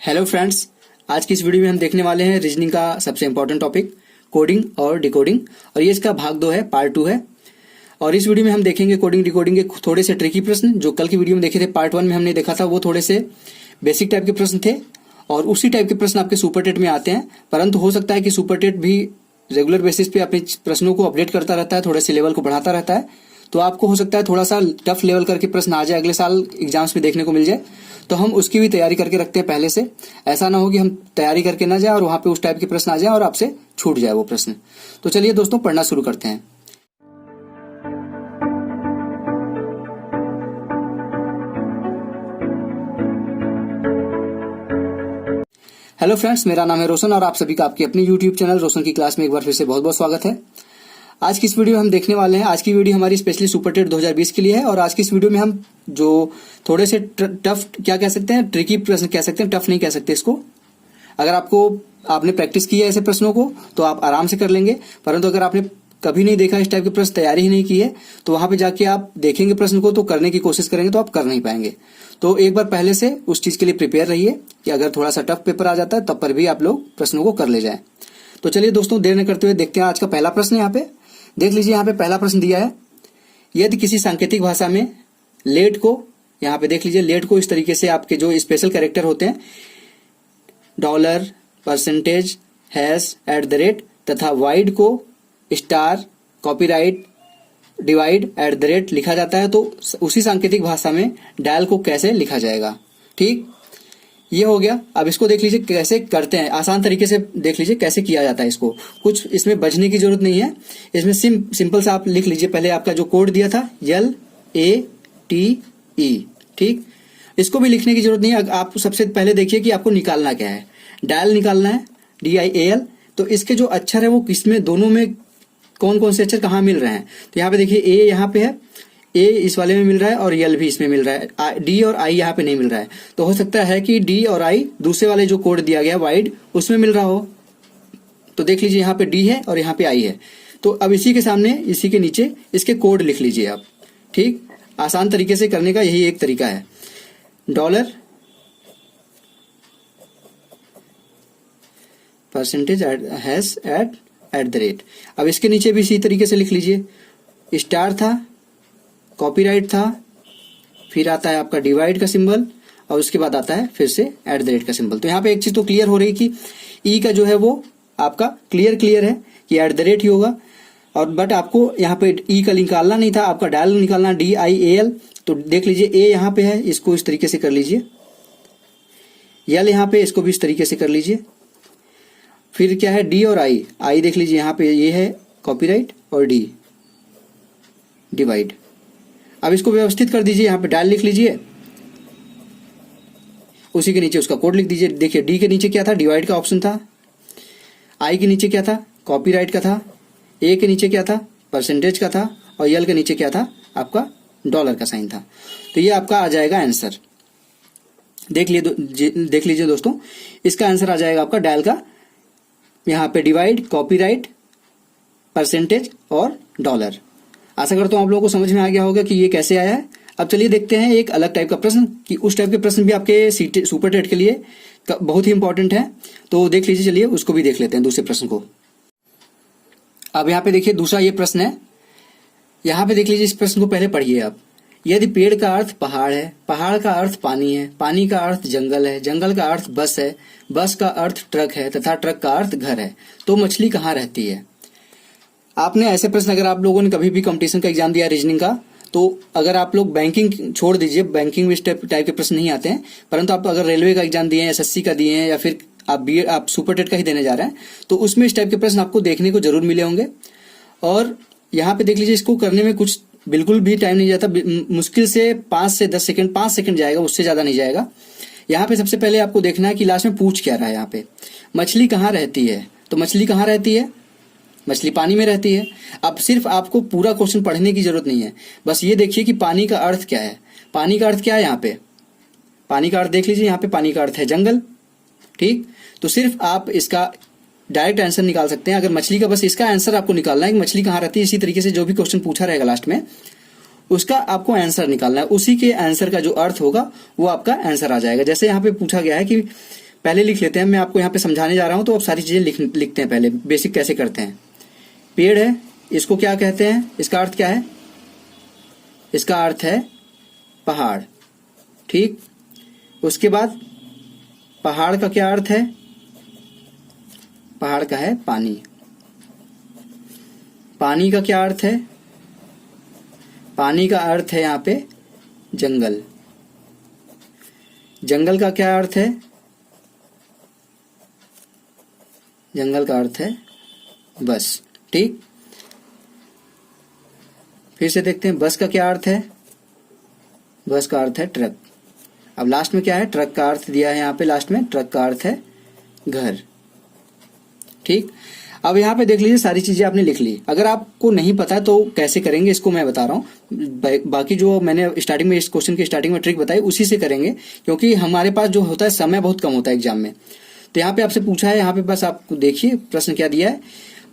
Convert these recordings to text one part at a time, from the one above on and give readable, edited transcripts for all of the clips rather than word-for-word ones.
Hello friends, आज की इस वीडियो में हम देखने वाले हैं रीजनिंग का सबसे इंपॉर्टेंट टॉपिक कोडिंग और डिकोडिंग। और ये इसका भाग 2 है, पार्ट 2 है। और इस वीडियो में हम देखेंगे कोडिंग डिकोडिंग के थोड़े से ट्रिकी प्रश्न जो कल की वीडियो में देखे थे। पार्ट 1 में हमने देखा था वो थोड़े से बेसिक टाइप के प्रश्न थे और उसी टाइप के प्रश्न आपके सुपर टेट में आते हैं। परंतु हो सकता है कि सुपर टेट भी रेगुलर बेसिस पे अपने प्रश्नों को अपडेट करता रहता है, थोड़े से लेवल को बढ़ाता रहता है। तो आपको हो सकता है थोड़ा सा टफ लेवल करके प्रश्न आ जाए, अगले साल एग्जाम्स में देखने को मिल जाए। तो हम उसकी भी तैयारी करके रखते हैं पहले से। ऐसा ना हो कि हम तैयारी करके ना जाए और वहां पे उस टाइप के प्रश्न आ जाए और आपसे छूट जाए वो प्रश्न। तो चलिए दोस्तों, पढ़ना शुरू करते हैं। हेलो फ्रेंड्स, मेरा नाम है रोशन और आप सभी का आपके अपने यूट्यूब चैनल रोशन की क्लास में एक बार फिर से बहुत बहुत स्वागत है। आज की इस वीडियो में हम देखने वाले हैं, आज की वीडियो हमारी स्पेशली सुपर टेट 2020 के लिए है। और आज की इस वीडियो में हम जो थोड़े से टफ क्या कह सकते हैं, ट्रिकी प्रश्न कह सकते हैं, टफ नहीं कह सकते इसको। अगर आपने प्रैक्टिस की है ऐसे प्रश्नों को तो आप आराम से कर लेंगे। परंतु अगर आपने कभी नहीं देखा इस टाइप के प्रश्न, तैयारी ही नहीं की है, तो वहां पे जाके आप देखेंगे प्रश्न को तो करने की कोशिश करेंगे तो आप कर नहीं पाएंगे। तो एक बार पहले से उस चीज के लिए प्रिपेयर रहिए कि अगर थोड़ा सा टफ पेपर आ जाता है तब पर भी आप लोग प्रश्नों को कर ले जाएं। तो चलिए दोस्तों, देर न करते हुए देखते हैं आज का पहला प्रश्न। यहाँ पे देख लीजिए, यहाँ पे पहला प्रश्न दिया है, यदि किसी सांकेतिक भाषा में लेट को, यहाँ पे देख लीजिए लेट को इस तरीके से आपके जो स्पेशल कैरेक्टर होते हैं dollar, percentage, hash, at the rate तथा वाइड को star, copyright, divide, at the rate लिखा जाता है, तो उसी सांकेतिक भाषा में डायल को कैसे लिखा जाएगा। ठीक, ये हो गया। अब इसको देख लीजिए कैसे करते हैं, आसान तरीके से देख लीजिए कैसे किया जाता है इसको। कुछ इसमें बजने की जरूरत नहीं है, इसमें सिंपल सा आप लिख लीजिए। पहले आपका जो कोड दिया था LATE, ठीक, इसको भी लिखने की जरूरत नहीं है। आप सबसे पहले देखिए कि आपको निकालना क्या है। डायल निकालना है, DIAL। तो इसके जो अक्षर है वो किसमें, दोनों में कौन कौन से अक्षर कहाँ मिल रहे हैं। तो यहाँ पे देखिए A यहाँ पे है, A इस वाले में मिल रहा है और L भी इसमें मिल रहा है, D और I यहाँ पे नहीं मिल रहा है। तो हो सकता है कि D और I दूसरे वाले जो कोड दिया गया वाइड उसमें मिल रहा हो। तो देख लीजिए यहाँ पे D है और यहाँ पे I है। तो अब इसी के सामने, इसी के नीचे इसके कोड लिख लीजिए आप। ठीक, आसान तरीके से करने का यही एक तरीका है। Dollar, percentage, hash, at the rate. अब इसके नीचे भी इसी तरीके से लिख लीजिए। स्टार था, कॉपीराइट था, फिर आता है आपका डिवाइड का सिंबल और उसके बाद आता है फिर से एट द रेट का सिंबल। तो यहाँ पे एक चीज तो क्लियर हो रही कि ई का जो है वो आपका क्लियर है कि एट द रेट ही होगा। और बट आपको यहाँ पे ई का निकालना नहीं था, आपका डायल निकालना DIAL। तो देख लीजिए ए यहाँ पे है, इसको इस तरीके से कर लीजिए। यल यहाँ पे, इसको भी इस तरीके से कर लीजिए। फिर क्या है D और I देख लीजिए, यहाँ पे ये है कॉपीराइट और D डिवाइड। अब इसको व्यवस्थित कर दीजिए, यहाँ पे डायल लिख लीजिए, उसी के नीचे उसका कोड लिख दीजिए। देखिए D के नीचे क्या था, डिवाइड का ऑप्शन था, I के नीचे क्या था, कॉपीराइट का था, A के नीचे क्या था, परसेंटेज का था, और L के नीचे क्या था, आपका डॉलर का साइन था। तो ये आपका आ जाएगा आंसर। देख लीजिए दोस्तों, इसका आंसर आ जाएगा आपका डायल का, यहाँ पे डिवाइड, कॉपीराइट, परसेंटेज और डॉलर। आशा करता हूं आप लोगों को समझ में आ गया होगा कि ये कैसे आया है। अब चलिए देखते हैं एक अलग टाइप का प्रश्न, कि उस टाइप के प्रश्न भी आपके सुपर टेट के लिए बहुत ही इंपॉर्टेंट है। तो देख लीजिए, चलिए उसको भी देख लेते हैं, दूसरे प्रश्न को। अब यहाँ पे देखिए दूसरा ये प्रश्न है। यहाँ पे देख लीजिए, इस प्रश्न को पहले पढ़िए आप। यदि पेड़ का अर्थ पहाड़ है, पहाड़ का अर्थ पानी है, पानी का अर्थ जंगल है, जंगल का अर्थ बस है, बस का अर्थ ट्रक है तथा ट्रक का अर्थ घर है, तो मछली कहाँ रहती है। आपने ऐसे प्रश्न, अगर आप लोगों ने कभी भी कंपटीशन का एग्जाम दिया रीजनिंग का, तो अगर आप लोग बैंकिंग छोड़ दीजिए, बैंकिंग में इस टाइप के प्रश्न नहीं आते हैं, परंतु आप अगर रेलवे का एग्जाम दिए हैं, SSC का दिए हैं, या फिर आप सुपर टेट का ही देने जा रहे हैं, तो उसमें इस टाइप के प्रश्न आपको देखने को जरूर मिले होंगे। और यहाँ पे देख लीजिए, इसको करने में कुछ बिल्कुल भी टाइम नहीं जाता, मुश्किल से 5 से 10 सेकंड, 5 सेकंड जाएगा, उससे ज्यादा नहीं जाएगा। यहाँ पे सबसे पहले आपको देखना है कि लास्ट में पूछ क्या रहा है। यहाँ पे मछली कहाँ रहती है, तो मछली कहाँ रहती है, मछली पानी में रहती है। अब सिर्फ आपको पूरा क्वेश्चन पढ़ने की जरूरत नहीं है, बस ये देखिए कि पानी का अर्थ क्या है। पानी का अर्थ क्या है, यहाँ पे पानी का अर्थ देख लीजिए, यहाँ पे पानी का अर्थ है जंगल। ठीक, तो सिर्फ आप इसका डायरेक्ट आंसर निकाल सकते हैं। अगर मछली का, बस इसका आंसर आपको निकालना है कि मछली कहाँ रहती है। इसी तरीके से जो भी क्वेश्चन पूछा रहेगा लास्ट में, उसका आपको आंसर निकालना है, उसी के आंसर का जो अर्थ होगा वो आपका आंसर आ जाएगा। जैसे यहाँ पे पूछा गया है कि पहले लिख लेते हैं, मैं आपको यहाँ पे समझाने जा रहा हूँ तो अब सारी चीजें लिखते हैं। पहले बेसिक कैसे करते हैं। पेड़ है, इसको क्या कहते हैं, इसका अर्थ क्या है, इसका अर्थ है पहाड़। ठीक, उसके बाद पहाड़ का क्या अर्थ है, पहाड़ का है पानी। पानी का क्या अर्थ है, पानी का अर्थ है यहाँ पे जंगल। जंगल का क्या अर्थ है, जंगल का अर्थ है बस। ठीक, फिर से देखते हैं, बस का क्या अर्थ है, बस का अर्थ है ट्रक। अब लास्ट में क्या है, ट्रक का अर्थ दिया है यहाँ पे, लास्ट में ट्रक का अर्थ है घर। ठीक, अब यहाँ पे देख लीजिए सारी चीजें आपने लिख ली। अगर आपको नहीं पता तो कैसे करेंगे इसको मैं बता रहा हूँ। बाकी जो मैंने स्टार्टिंग में इस क्वेश्चन की स्टार्टिंग में ट्रिक बताई उसी से करेंगे, क्योंकि हमारे पास जो होता है समय बहुत कम होता है एग्जाम में। तो यहाँ पे आपसे पूछा है, यहाँ पे बस आपको देखिए प्रश्न क्या दिया है,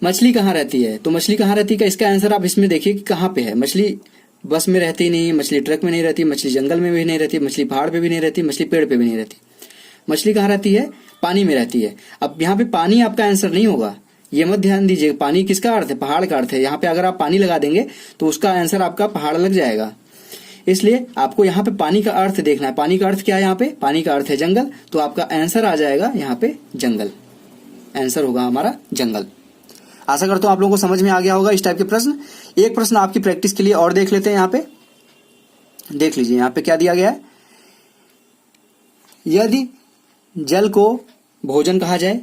मछली कहाँ रहती है। तो मछली कहाँ रहती है का इसका आंसर आप इसमें देखिए कि कहाँ पे है। मछली बस में रहती नहीं, मछली ट्रक में नहीं रहती, मछली जंगल में भी नहीं रहती, मछली पहाड़ पे भी नहीं रहती, मछली पेड़ पे भी नहीं रहती। मछली कहाँ रहती है, पानी में रहती है। अब यहाँ पे पानी आपका आंसर नहीं होगा, ये मत ध्यान दीजिए। पानी किसका अर्थ है, पहाड़ का अर्थ है। यहाँ पे अगर आप पानी लगा देंगे तो उसका आंसर आपका पहाड़ लग जाएगा। इसलिए आपको यहाँ पे पानी का अर्थ देखना है। पानी का अर्थ क्या है, यहाँ पे पानी का अर्थ है जंगल, तो आपका आंसर आ जाएगा यहाँ पे जंगल। आंसर होगा हमारा जंगल। आशा करता हूँ आप लोगों को समझ में आ गया होगा इस टाइप के प्रश्न। एक प्रश्न आपकी प्रैक्टिस के लिए और देख लेते हैं। यहाँ पे देख लीजिए, यहाँ पे क्या दिया गया है, यदि जल को भोजन कहा जाए,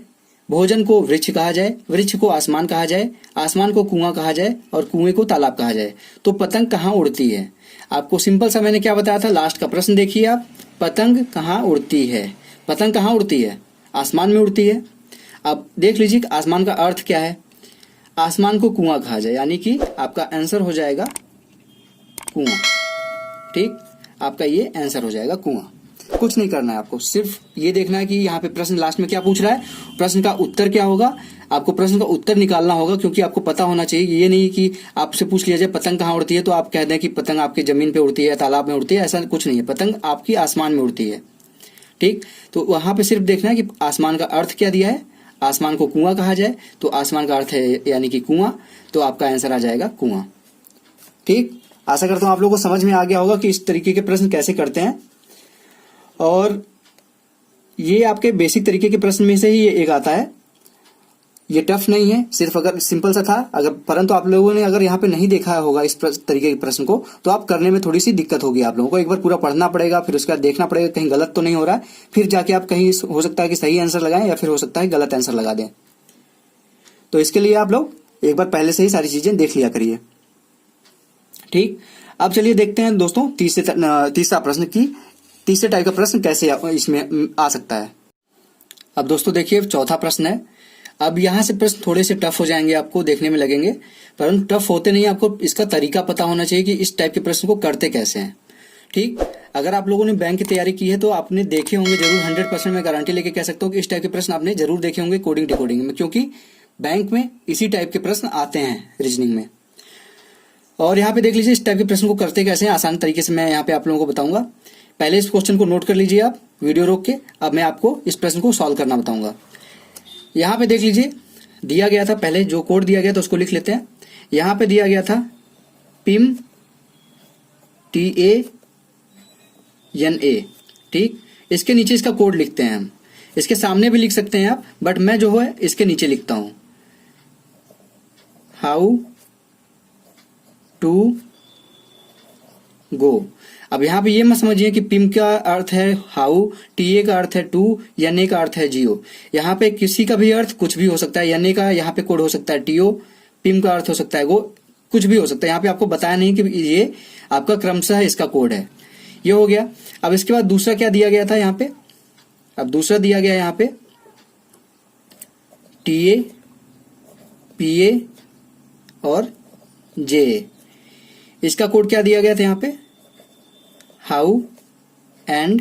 भोजन को वृक्ष कहा जाए, वृक्ष को आसमान कहा जाए, आसमान को कुआं कहा जाए और कुएं को तालाब कहा जाए, तो पतंग कहाँ उड़ती है। आपको सिंपल सा मैंने क्या बताया था, लास्ट का प्रश्न देखिए आप, पतंग कहाँ उड़ती है। पतंग कहाँ उड़ती है, आसमान में उड़ती है। अब देख लीजिए आसमान का अर्थ क्या है, आसमान को कुआं कहा जाए, यानी कि आपका आंसर हो जाएगा कुआं। ठीक, आपका ये आंसर हो जाएगा कुआं। कुछ नहीं करना है आपको, सिर्फ ये देखना है कि यहाँ पे प्रश्न लास्ट में क्या पूछ रहा है, प्रश्न का उत्तर क्या होगा। आपको प्रश्न का उत्तर निकालना होगा, क्योंकि आपको पता होना चाहिए। ये नहीं कि आपसे पूछ लिया जाए पतंग कहाँ उड़ती है तो आप कह दें कि पतंग आपके जमीन पे उड़ती है, तालाब में उड़ती है, ऐसा कुछ नहीं है। पतंग आपकी आसमान में उड़ती है। ठीक, तो वहां पे सिर्फ देखना है कि आसमान का अर्थ क्या दिया है। आसमान को कुआं कहा जाए तो आसमान का अर्थ है यानी कि कुआं, तो आपका आंसर आ जाएगा कुआं। ठीक, आशा करता हूं आप लोगों को समझ में आ गया होगा कि इस तरीके के प्रश्न कैसे करते हैं। और ये आपके बेसिक तरीके के प्रश्न में से ही एक आता है, ये टफ नहीं है, सिर्फ अगर सिंपल सा था अगर, परंतु आप लोगों ने अगर यहाँ पे नहीं देखा होगा इस तरीके के प्रश्न को तो आप करने में थोड़ी सी दिक्कत होगी। आप लोगों को एक बार पूरा पढ़ना पड़ेगा, फिर उसके बाद देखना पड़ेगा कहीं गलत तो नहीं हो रहा है, फिर जाके आप कहीं हो सकता है कि सही आंसर लगाएं या फिर हो सकता है गलत आंसर लगा दें। तो इसके लिए आप लोग एक बार पहले से ही सारी चीजें देख लिया करिए। ठीक, अब चलिए देखते हैं दोस्तों तीसरा प्रश्न की तीसरे टाइप का प्रश्न कैसे इसमें आ सकता है। अब दोस्तों देखिए चौथा प्रश्न है। अब यहाँ से प्रश्न थोड़े से टफ हो जाएंगे, आपको देखने में लगेंगे, परंतु टफ होते नहीं। आपको इसका तरीका पता होना चाहिए कि इस टाइप के प्रश्न को करते कैसे हैं। ठीक, अगर आप लोगों ने बैंक की तैयारी की है तो आपने देखे होंगे जरूर, 100% मैं गारंटी लेके कह सकता हूँ कि इस टाइप के प्रश्न आपने जरूर देखे होंगे कोडिंग डिकोडिंग में, क्योंकि बैंक में इसी टाइप के प्रश्न आते हैं रीजनिंग में। और यहाँ पे देख लीजिए इस टाइप के प्रश्न को करते कैसे हैं, आसान तरीके से मैं यहाँ पे आप लोगों को बताऊंगा। पहले इस क्वेश्चन को नोट कर लीजिए आप वीडियो रोक के। अब मैं आपको इस प्रश्न को सॉल्व करना बताऊंगा। यहाँ पे देख लीजिए दिया गया था, पहले जो कोड दिया गया था उसको लिख लेते हैं। यहाँ पे दिया गया था पिम TANA। ठीक, इसके नीचे इसका कोड लिखते हैं हम। इसके सामने भी लिख सकते हैं आप, बट मैं जो है इसके नीचे लिखता हूं, हाउ टू गो। अब यहाँ पे ये मत समझिए कि पिम का अर्थ है हाउ, TA का अर्थ है टू, NA का अर्थ है जियो। यहाँ पे किसी का भी अर्थ कुछ भी हो सकता है। NA का यहाँ पे कोड हो सकता है TO, पिम का अर्थ हो सकता है गो, कुछ भी हो सकता है। यहाँ पे आपको बताया नहीं कि ये आपका क्रमशः इसका कोड है। ये हो गया। अब इसके बाद दूसरा क्या दिया गया था यहाँ पे, अब दूसरा दिया गया यहाँ पे TA, PA और JA। इसका कोड क्या दिया गया था यहाँ पे, हाउ एंड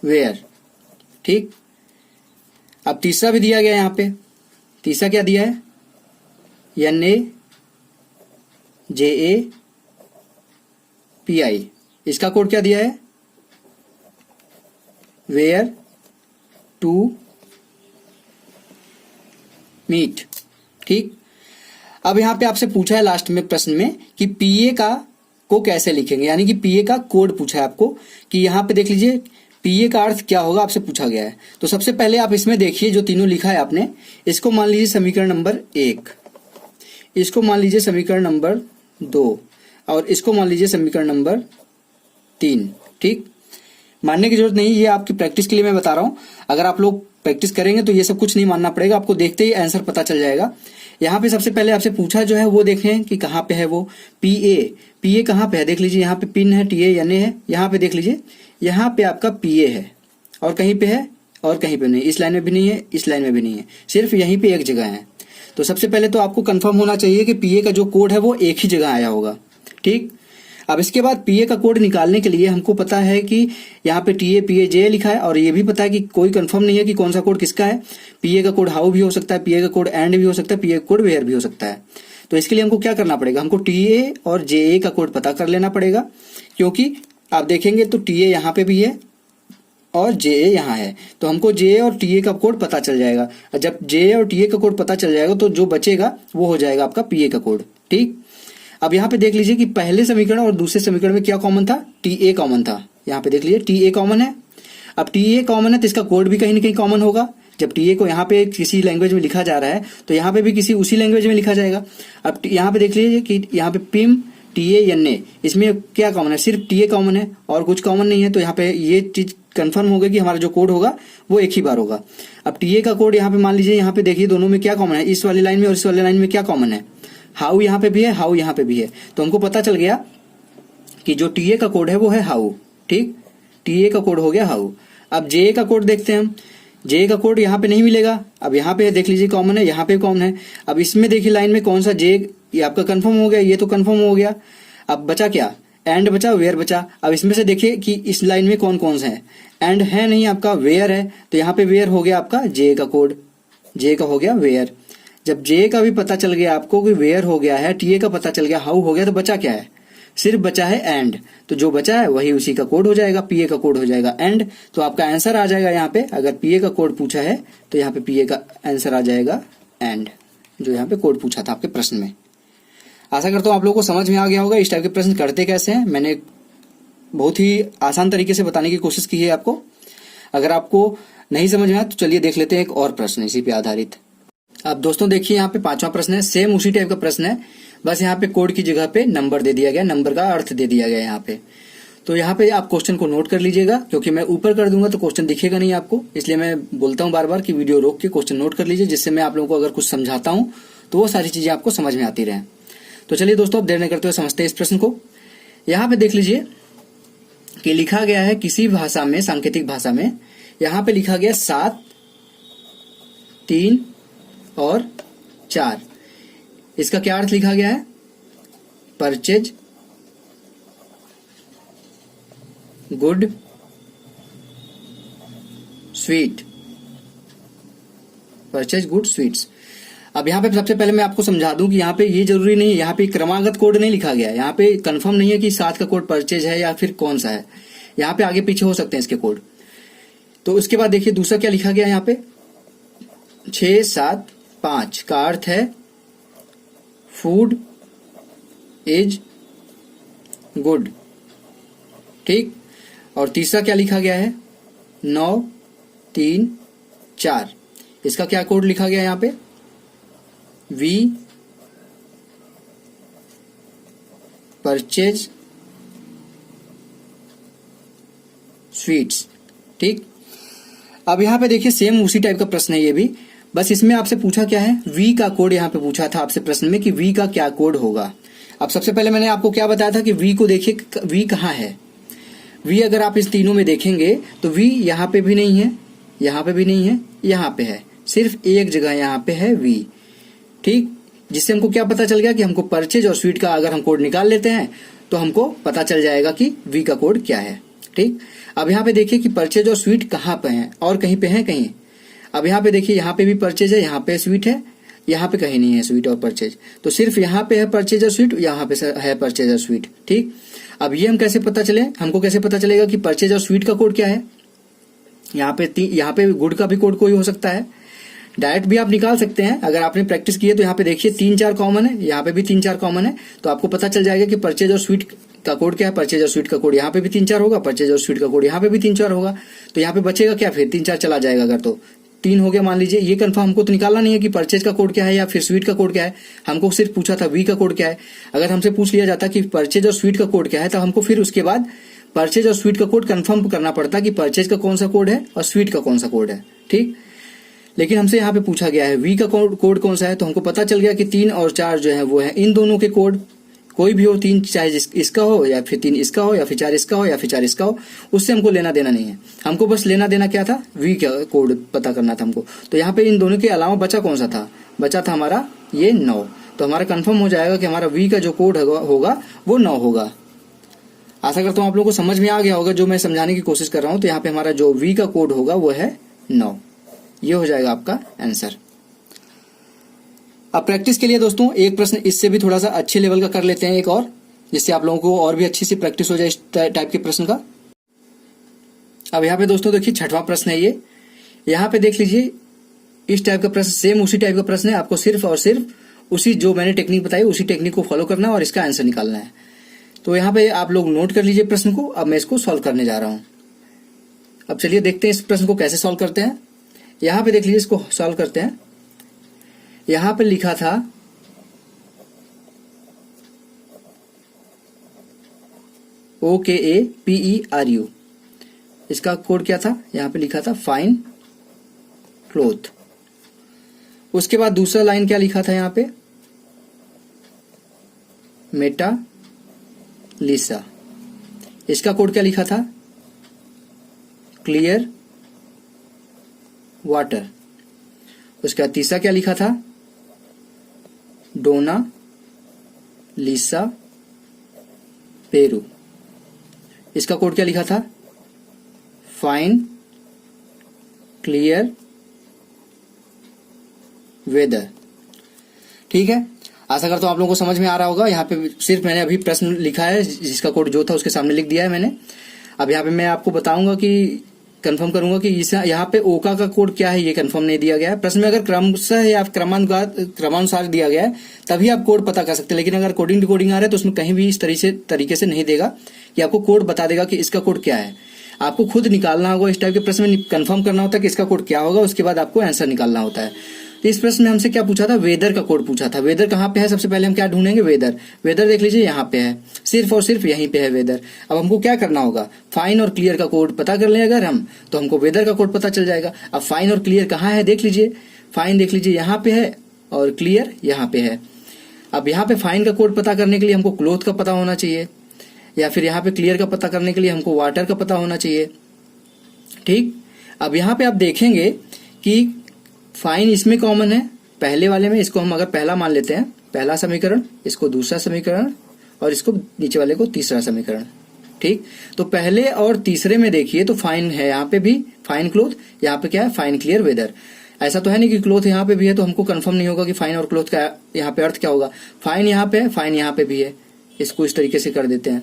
वेयर। ठीक, अब तीसरा भी दिया गया यहाँ पे। तीसरा क्या दिया है, NA JA PI। इसका कोड क्या दिया है, वेयर टू मीट। ठीक, अब यहां पे आपसे पूछा है लास्ट में प्रश्न में कि पीए का को कैसे लिखेंगे, यानी कि पीए का कोड पूछा है आपको कि यहां पे देख लीजिए पीए का अर्थ क्या होगा आपसे पूछा गया है। तो सबसे पहले आप इसमें देखिए जो तीनों लिखा है आपने, इसको मान लीजिए समीकरण नंबर 1, इसको मान लीजिए समीकरण नंबर 2 और इसको मान लीजिए समीकरण नंबर 3। ठीक, मानने की जरूरत नहीं, ये आपकी प्रैक्टिस के लिए मैं बता रहा हूं। अगर आप लोग प्रैक्टिस करेंगे तो ये सब कुछ नहीं मानना पड़ेगा, आपको देखते ही आंसर पता चल जाएगा। यहाँ पे सबसे पहले आपसे पूछा जो है वो देखें कि कहाँ पे है वो पीए। पीए कहाँ पे है देख लीजिए, यहाँ पे पिन है, टीए एन ए है, यहाँ पे देख लीजिए यहाँ पे आपका पीए है और कहीं पे है और कहीं पे नहीं, इस लाइन में भी नहीं है, इस लाइन में भी नहीं है, सिर्फ यहीं पे एक जगह है। तो सबसे पहले तो आपको कंफर्म होना चाहिए कि पीए का जो कोड है वो एक ही जगह आया होगा। ठीक, अब इसके बाद पीए का कोड निकालने के लिए हमको पता है कि यहाँ पे टीए पीए जे लिखा है और ये भी पता है कि कोई कंफर्म नहीं है कि कौन सा कोड किसका है। पीए का कोड हाउ भी हो सकता है, पीए का कोड एंड भी हो सकता है, पीए का कोड वेयर भी हो सकता है। तो इसके लिए हमको क्या करना पड़ेगा, हमको टीए और जेए का कोड पता कर लेना पड़ेगा, क्योंकि आप देखेंगे तो टीए यहाँ पे भी है और जेए यहाँ है, तो हमको जेए और टीए का कोड पता चल जाएगा। जब जेए और टीए का कोड पता चल जाएगा तो जो बचेगा वो हो जाएगा आपका पीए का कोड। ठीक, अब यहाँ पे देख लीजिए कि पहले समीकरण और दूसरे समीकरण में क्या कॉमन था, टीए कॉमन था। यहाँ पे देख लीजिए टीए कॉमन है। अब टीए कॉमन है तो इसका कोड भी कहीं ना कहीं कॉमन होगा। जब टीए को यहाँ पे किसी लैंग्वेज में लिखा जा रहा है तो यहाँ पे भी किसी उसी लैंग्वेज में लिखा जाएगा। अब यहाँ पे देख लीजिए कि यहाँ पे पिम टीए एन ए, इसमें क्या कॉमन है, सिर्फ टीए कॉमन है और कुछ कॉमन नहीं है। तो यहाँ पे ये चीज कंफर्म हो गई कि हमारा जो कोड होगा वो एक ही बार होगा। अब टीए का कोड यहाँ पे मान लीजिए, यहाँ पे देखिए दोनों में क्या कॉमन है, इस वाली लाइन में और इस वाली लाइन में क्या कॉमन है, हाउ यहाँ पे भी है, हाउ यहाँ पे भी है। तो हमको पता चल गया कि जो टीए का कोड है वो है हाउ। ठीक, टीए का कोड हो गया हाउ। अब जे का कोड देखते हैं हम, जे का कोड यहाँ पे नहीं मिलेगा। अब यहाँ पे देख लीजिए कॉमन है, यहाँ पे कॉमन है। अब इसमें देखिए लाइन में कौन सा जे, ये आपका कंफर्म हो गया, ये तो कंफर्म हो गया। अब बचा क्या, एंड बचा, वेयर बचा। अब इसमें से देखिए कि इस लाइन में कौन कौन सा है, एंड है नहीं, आपका वेयर है, तो यहाँ पे वेयर हो गया आपका जे का कोड, जे का हो गया वेयर। जब जे का भी पता चल गया आपको कि वेयर हो गया है, टीए का पता चल गया हाउ हो गया, तो बचा क्या है, सिर्फ बचा है एंड। तो जो बचा है वही उसी का कोड हो जाएगा, पीए का कोड हो जाएगा एंड। तो आपका आंसर आ जाएगा यहाँ पे, अगर पीए का कोड पूछा है तो यहाँ पे पीए का आंसर आ जाएगा एंड, जो यहाँ पे कोड पूछा था आपके प्रश्न में। आशा करता हूँ आप लोगों को समझ में आ गया होगा इस टाइप के प्रश्न करते कैसे हैं। मैंने बहुत ही आसान तरीके से बताने की कोशिश की है आपको। अगर आपको नहीं समझ में आया तो चलिए देख लेते हैं एक और प्रश्न इसी पे आधारित। अब दोस्तों देखिए यहाँ पे 5वां प्रश्न है, सेम उसी टाइप का प्रश्न है, बस यहाँ पे कोड की जगह पे नंबर दे दिया गया, नंबर का अर्थ दे दिया गया यहाँ पे। तो यहाँ पे आप क्वेश्चन को नोट कर लीजिएगा, क्योंकि मैं ऊपर कर दूंगा तो क्वेश्चन दिखेगा नहीं आपको, इसलिए मैं बोलता हूँ बार बार कि वीडियो रोक के क्वेश्चन नोट कर लीजिए, जिससे मैं आप लोगों को अगर कुछ समझाता हूँ तो वो सारी चीजें आपको समझ में आती रहे। तो चलिए दोस्तों अब देर नहीं करते हुए समझते हैं इस प्रश्न को। यहाँ पे देख लीजिए कि लिखा गया है किसी भाषा में, सांकेतिक भाषा में, यहाँ पे लिखा गया 7, 3 और 4। इसका क्या अर्थ लिखा गया है, purchase good sweet, purchase good sweets. अब यहाँ पे सबसे पहले मैं आपको समझा दूं कि यहाँ पे ये जरूरी नहीं है, यहाँ पे क्रमागत कोड नहीं लिखा गया है, यहाँ पे कंफर्म नहीं है कि 7 का कोड परचेज है या फिर कौन सा है, यहाँ पे आगे पीछे हो सकते हैं इसके कोड। तो उसके बाद देखिए दूसरा क्या लिखा गया यहाँ पे, 6, 7, 5 का अर्थ है फूड इज गुड। ठीक, और तीसरा क्या लिखा गया है, 9, 3, 4। इसका क्या कोड लिखा गया है यहाँ पे, वी परचेज स्वीट्स। ठीक, अब यहाँ पे देखिए सेम उसी टाइप का प्रश्न है ये भी, बस इसमें आपसे पूछा क्या है, वी का कोड यहाँ पे पूछा था आपसे प्रश्न में कि वी का क्या कोड होगा। अब सबसे पहले मैंने आपको क्या बताया था कि वी को देखिए, वी कहाँ है, वी अगर आप इस तीनों में देखेंगे तो वी यहाँ पे भी नहीं है, यहाँ पे भी नहीं है, यहाँ पे है, सिर्फ एक जगह यहाँ पे है वी। ठीक, जिससे हमको क्या पता चल गया कि हमको परचेज और स्वीट का अगर हम कोड निकाल लेते हैं तो हमको पता चल जाएगा कि वी का कोड क्या है। ठीक, अब यहाँ पे देखिए कि परचेज और स्वीट कहाँ पे हैं, और कहीं पे है कहीं। अब यहाँ पे देखिए यहाँ पे भी परचेज है, यहाँ पे स्वीट है, यहाँ पे कहीं नहीं है स्वीट और परचेज, तो सिर्फ यहाँ पे है परचेज और स्वीट, यहाँ पे है परचेज और स्वीट। ठीक, अब ये हम कैसे पता चले, हमको कैसे पता चलेगा कि परचेज और स्वीट का कोड क्या है। यहाँ पे गुड का भी कोड कोई हो सकता है। डायरेक्ट भी आप निकाल सकते हैं, अगर आपने प्रैक्टिस की है तो यहाँ पे देखिए 3-4 कॉमन है, यहाँ पे भी 3-4 कॉमन है, तो आपको पता चल जाएगा कि परचेज और स्वीट का कोड क्या है। परचेज और स्वीट का कोड यहाँ पे भी 3-4 होगा, परचेज और स्वीट का कोड यहाँ पे भी 3-4 होगा, तो यहाँ पे बचेगा क्या, फिर 3-4 चला जाएगा। अगर तो 3 हो गया मान लीजिए, ये कंफर्म हमको तो निकालना नहीं है कि परचेज का कोड क्या है या फिर स्वीट का कोड क्या है, हमको सिर्फ पूछा था वी का कोड क्या है। अगर हमसे पूछ लिया जाता कि परचेज और स्वीट का कोड क्या है, तो हमको फिर उसके बाद परचेज और स्वीट का कोड कंफर्म करना पड़ता कि परचेज का कौन सा कोड है और स्वीट का कौन सा कोड है, ठीक। लेकिन हमसे यहाँ पे पूछा गया है वी का कोड कौन सा है, तो हमको पता चल गया कि 3 और 4 जो है वो है इन दोनों के कोड, कोई भी हो 3, चाहे इसका हो या फिर 3 इसका हो या फिर 4 इसका हो या फिर 4 इसका हो, उससे हमको लेना देना नहीं है। हमको बस लेना देना क्या था, वी का कोड पता करना था हमको। तो यहाँ पे इन दोनों के अलावा बचा कौन सा था, बचा था हमारा ये 9। तो हमारा कंफर्म हो जाएगा कि हमारा वी का जो कोड होगा वो 9 होगा। आशा करता हूँ आप लोगों को समझ में आ गया होगा जो मैं समझाने की कोशिश कर रहा हूँ। तो यहाँ पे हमारा जो वी का कोड होगा वो है 9, ये हो जाएगा आपका आंसर। अब प्रैक्टिस के लिए दोस्तों एक प्रश्न इससे भी थोड़ा सा अच्छे लेवल का कर लेते हैं एक और, जिससे आप लोगों को और भी अच्छी सी प्रैक्टिस हो जाए इस टाइप के प्रश्न का। अब यहाँ पे दोस्तों देखिए 6वां प्रश्न है ये, यहाँ पे देख लीजिए इस टाइप का प्रश्न, सेम उसी टाइप का प्रश्न है। आपको सिर्फ और सिर्फ उसी जो मैंने टेक्निक बताई उसी टेक्निक को फॉलो करना है और इसका आंसर निकालना है। तो यहाँ पे आप लोग नोट कर लीजिए प्रश्न को। अब मैं इसको सॉल्व करने जा रहा हूँ। अब चलिए देखते हैं इस प्रश्न को कैसे सॉल्व करते हैं। यहाँ पे देख लीजिए, इसको सॉल्व करते हैं। यहाँ पे लिखा था OKAPERU, इसका कोड क्या था, यहाँ पे लिखा था फाइन क्लोथ। उसके बाद दूसरा लाइन क्या लिखा था यहाँ पे, मेटा लिसा, इसका कोड क्या लिखा था, क्लियर वाटर। उसका तीसरा क्या लिखा था, डोना लिसा पेरू, इसका कोड क्या लिखा था, फाइन क्लियर वेदर। ठीक है, आशा करता हूं आप लोगों को समझ में आ रहा होगा। यहाँ पे सिर्फ मैंने अभी प्रश्न लिखा है, जिसका कोड जो था उसके सामने लिख दिया है मैंने। अब यहाँ पे मैं आपको बताऊंगा कि कंफर्म करूंगा कि यहाँ पे ओका का कोड क्या है, ये कंफर्म नहीं दिया गया है। प्रश्न में अगर क्रमशः या क्रमानुसार दिया गया है तभी आप कोड पता कर सकते हैं, लेकिन अगर कोडिंग डिकोडिंग आ रहा है तो उसमें कहीं भी इस तरीके से नहीं देगा कि आपको कोड बता देगा कि इसका कोड क्या है। आपको खुद निकालना होगा। इस टाइप के प्रश्न में कंफर्म करना होता है कि इसका कोड क्या होगा, उसके बाद आपको आंसर निकालना होता है। तो इस प्रश्न में हमसे क्या पूछा था, वेदर का कोड पूछा था। वेदर कहाँ पे है, सबसे पहले हम क्या ढूंढेंगे, वेदर। वेदर देख लीजिए यहाँ पे है, सिर्फ और सिर्फ यहीं पे है वेदर। अब हमको क्या करना होगा, फाइन और क्लियर का कोड पता कर लें अगर हम, तो हमको वेदर का कोड पता चल जाएगा। अब फाइन और क्लियर कहाँ है देख लीजिए, फाइन देख लीजिए यहाँ पे है और क्लियर यहाँ पे है। अब यहाँ पे फाइन का कोड पता करने के लिए हमको क्लोथ का पता होना चाहिए, या फिर यहाँ पे क्लियर का पता करने के लिए हमको वाटर का पता होना चाहिए। ठीक, अब यहाँ पे आप देखेंगे कि फाइन इसमें कॉमन है, पहले वाले में। इसको हम अगर पहला मान लेते हैं, पहला समीकरण, इसको दूसरा समीकरण और इसको नीचे वाले को तीसरा समीकरण। ठीक, तो पहले और तीसरे में देखिए तो फाइन है, यहाँ पे भी फाइन क्लोथ, यहाँ पे क्या है, फाइन क्लियर वेदर। ऐसा तो है नहीं कि क्लोथ यहाँ पे भी है तो हमको कंफर्म नहीं होगा कि फाइन और क्लोथ का यहाँ पे अर्थ क्या होगा। फाइन यहाँ पे है, फाइन यहाँ पे भी है, इसको इस तरीके से कर देते हैं।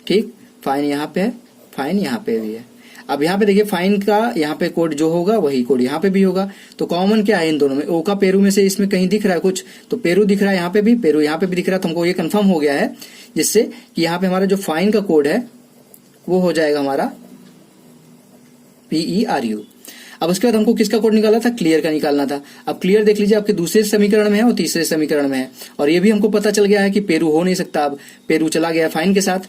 ठीक, फाइन यहाँ पे है, फाइन यहाँ पे भी है। अब यहाँ पे देखिए फाइन का यहाँ पे कोड जो होगा वही कोड यहाँ पे भी होगा। तो कॉमन क्या है इन दोनों में, ओ का पेरू में से इसमें कहीं दिख रहा है कुछ, तो पेरू दिख रहा है यहाँ पे भी, पेरू यहाँ पे भी दिख रहा है। तो हमको ये कंफर्म हो गया है, जिससे कि यहाँ पे हमारा जो फाइन का कोड है वो हो जाएगा हमारा PERU। अब उसके बाद हमको किसका कोड निकाला था, क्लियर का निकालना था। अब क्लियर देख लीजिए आपके दूसरे समीकरण में है और तीसरे समीकरण में है, और ये भी हमको पता चल गया है कि पेरू हो नहीं सकता। अब पेरू चला गया फाइन के साथ।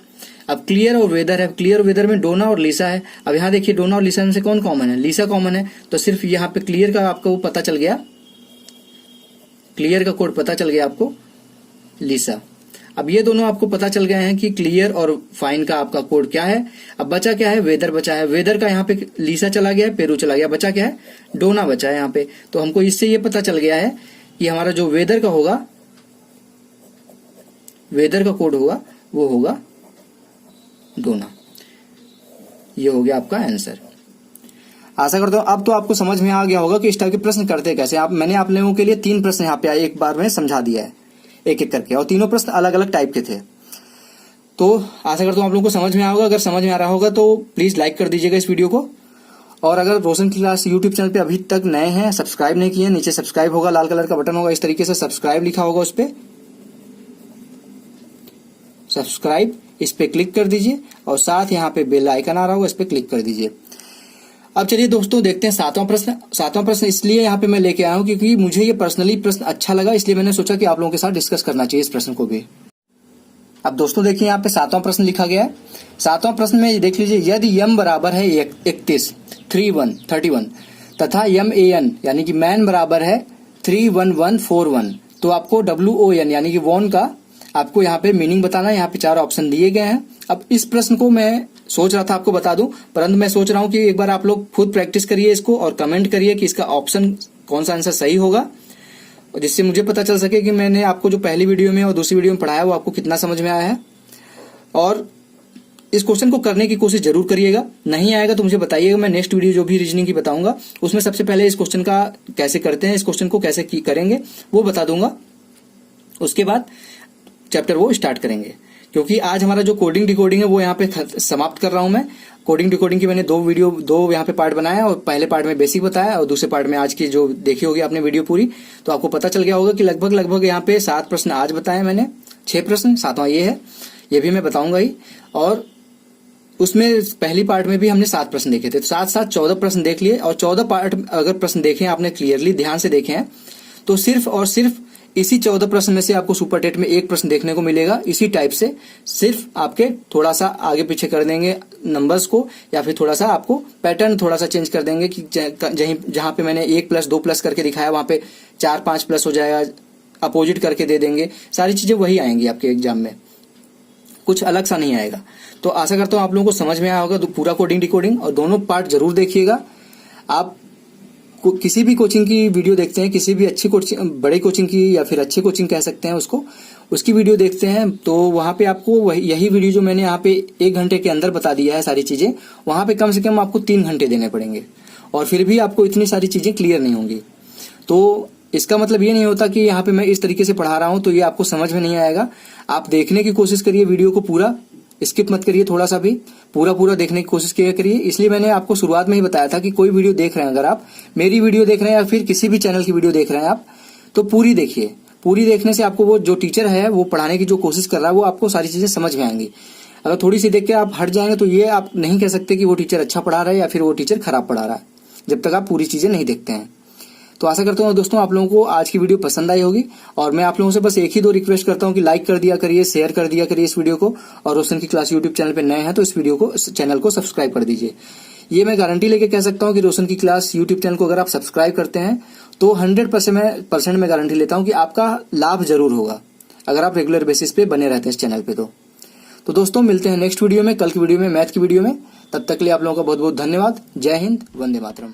अब क्लियर और वेदर है, क्लियर और वेदर में डोना और लिसा है। अब यहाँ देखिए डोना और लिसा में से कौन कॉमन है, लिसा कॉमन है। तो सिर्फ यहाँ पे क्लियर का आपको पता चल गया, क्लियर का कोड पता चल गया आपको, लिसा। अब ये दोनों आपको पता चल गए हैं कि क्लियर और फाइन का आपका कोड क्या है। अब बचा क्या है, वेदर बचा है। वेदर का यहाँ पे लिसा चला गया है, पेरू चला गया, बचा क्या है, डोना बचा है यहाँ पे। तो हमको इससे ये पता चल गया है कि हमारा जो वेदर का होगा, वेदर का कोड होगा वो होगा डोना। ये हो गया आपका आंसर। आशा करता हूं अब तो आपको समझ में आ गया होगा कि इस टाइप के प्रश्न करते कैसे। मैंने आप लोगों के लिए 3 प्रश्न यहाँ पे एक बार में समझा दिया है, एक एक करके, और तीनों प्रश्न अलग अलग टाइप के थे। तो आशा करता हूं आप लोगों को समझ में आ होगा। अगर समझ में आ रहा होगा तो प्लीज लाइक कर दीजिएगा इस वीडियो को, और अगर रोशन क्लास यूट्यूब चैनल पे अभी तक नए हैं, सब्सक्राइब नहीं किए, नीचे सब्सक्राइब होगा, लाल कलर का बटन होगा, इस तरीके से सब्सक्राइब लिखा होगा, उस पे सब्सक्राइब, इस पे क्लिक कर दीजिए और साथ यहाँ पे बेल आइकन आ रहा होगा, इस पे क्लिक कर दीजिए। अब चलिए दोस्तों देखते हैं सातवां प्रश्न। सातवां प्रश्न इसलिए यहाँ पे मैं लेके आया हूँ क्योंकि मुझे ये पर्सनली प्रश्न अच्छा लगा, इसलिए मैंने सोचा कि आप लोगों के साथ डिस्कस करना चाहिए इस प्रश्न को भी। अब दोस्तों देखिए यहाँ पे सातवां प्रश्न लिखा गया है। सातवां प्रश्न में देख लीजिए, यदि यम बराबर है 31 तथा यम ए एन यानी कि मैन बराबर है 31141, तो आपको WON यानी कि वॉन का आपको यहाँ पे मीनिंग बताना है। यहाँ पे 4 ऑप्शन दिए गए हैं। अब इस प्रश्न को मैं सोच रहा था आपको बता दूं, परंतु मैं सोच रहा हूं कि एक बार आप लोग खुद प्रैक्टिस करिए इसको और कमेंट करिए कि इसका ऑप्शन कौन सा आंसर सही होगा, जिससे मुझे पता चल सके कि मैंने आपको जो पहली वीडियो में और दूसरी वीडियो में पढ़ाया वो आपको कितना समझ में आया है। और इस क्वेश्चन को करने की कोशिश जरूर करिएगा, नहीं आएगा तो मुझे बताइएगा। मैं नेक्स्ट वीडियो जो भी रीजनिंग की बताऊंगा उसमें सबसे पहले इस क्वेश्चन का कैसे करते हैं, इस क्वेश्चन को कैसे करेंगे वो बता दूंगा। उसके बाद चैप्टर वो स्टार्ट करेंगे, क्योंकि आज हमारा जो कोडिंग डिकोडिंग है वो यहाँ पे समाप्त कर रहा हूं मैं। कोडिंग डिकोडिंग की मैंने 2 यहाँ पे पार्ट बनाया और पहले पार्ट में बेसिक बताया और दूसरे पार्ट में आज की जो देखी होगी आपने वीडियो पूरी, तो आपको पता चल गया होगा कि लगभग यहाँ पे 7 प्रश्न आज बताए मैंने, 6 प्रश्न, 7वां ये है, ये भी मैं बताऊंगा ही। और उसमें पहली पार्ट में भी हमने 7 प्रश्न देखे थे, तो 7 14 प्रश्न देख लिए। और 14 पार्ट अगर प्रश्न देखे आपने क्लियरली ध्यान से देखे हैं तो सिर्फ और सिर्फ इसी 14 प्रश्न में से आपको सुपर टेट में एक प्रश्न देखने को मिलेगा इसी टाइप से। सिर्फ आपके थोड़ा सा आगे पीछे कर देंगे नंबर्स को, या फिर थोड़ा सा आपको पैटर्न थोड़ा सा चेंज कर देंगे कि जहां पे मैंने 1+2+ करके दिखाया वहां पे 4-5+ हो जाएगा, अपोजिट करके दे देंगे। सारी चीजें वही आएंगी आपके एग्जाम में, कुछ अलग सा नहीं आएगा। तो आशा करता हूं आप लोगों को समझ में आया होगा पूरा कोडिंग डिकोडिंग, और दोनों पार्ट जरूर देखिएगा। आप किसी भी कोचिंग की वीडियो देखते हैं, किसी भी अच्छी कोचिंग, बड़े कोचिंग की या फिर अच्छी कोचिंग कह सकते हैं उसको, उसकी वीडियो देखते हैं तो वहां पे आपको यही वीडियो जो मैंने यहाँ पे 1 घंटे के अंदर बता दिया है सारी चीजें, वहां पे कम से कम आपको 3 घंटे देने पड़ेंगे और फिर भी आपको इतनी सारी चीजें क्लियर नहीं होंगी। तो इसका मतलब ये नहीं होता कि यहाँ पे मैं इस तरीके से पढ़ा रहा हूं तो ये आपको समझ में नहीं आएगा। आप देखने की कोशिश करिए वीडियो को, पूरा स्किप मत करिए, थोड़ा सा भी पूरा देखने की कोशिश किया करिए। इसलिए मैंने आपको शुरुआत में ही बताया था कि कोई वीडियो देख रहे हैं, अगर आप मेरी वीडियो देख रहे हैं या फिर किसी भी चैनल की वीडियो देख रहे हैं आप, तो पूरी देखिए। पूरी देखने से आपको वो जो टीचर है वो पढ़ाने की जो कोशिश कर रहा है वो आपको सारी चीजें समझ में आएंगी। अगर थोड़ी सी देख के आप हट जाएंगे तो ये आप नहीं कह सकते कि वो टीचर अच्छा पढ़ा रहा है या फिर वो टीचर खराब पढ़ा रहा है, जब तक आप पूरी चीजें नहीं देखते हैं। तो आशा करता हूँ दोस्तों आप लोगों को आज की वीडियो पसंद आई होगी, और मैं आप लोगों से बस एक ही 2 रिक्वेस्ट करता हूँ कि लाइक कर दिया करिए, शेयर कर दिया करिए इस वीडियो को, और रोशन की क्लास यूट्यूब चैनल पे नए हैं तो इस चैनल को सब्सक्राइब कर दीजिए। ये मैं गारंटी लेके कह सकता हूँ कि रोशन की क्लास यूट्यूब चैनल को अगर आप सब्सक्राइब करते हैं तो 100% मैं गारंटी लेता हूँ कि आपका लाभ जरूर होगा, अगर आप रेगुलर बेसिस पे बने रहते हैं इस चैनल पे। तो दोस्तों मिलते हैं नेक्स्ट वीडियो में, कल की वीडियो में, मैथ की वीडियो में। तब तक के लिए आप लोगों का बहुत बहुत धन्यवाद। जय हिंद, वंदे मातरम।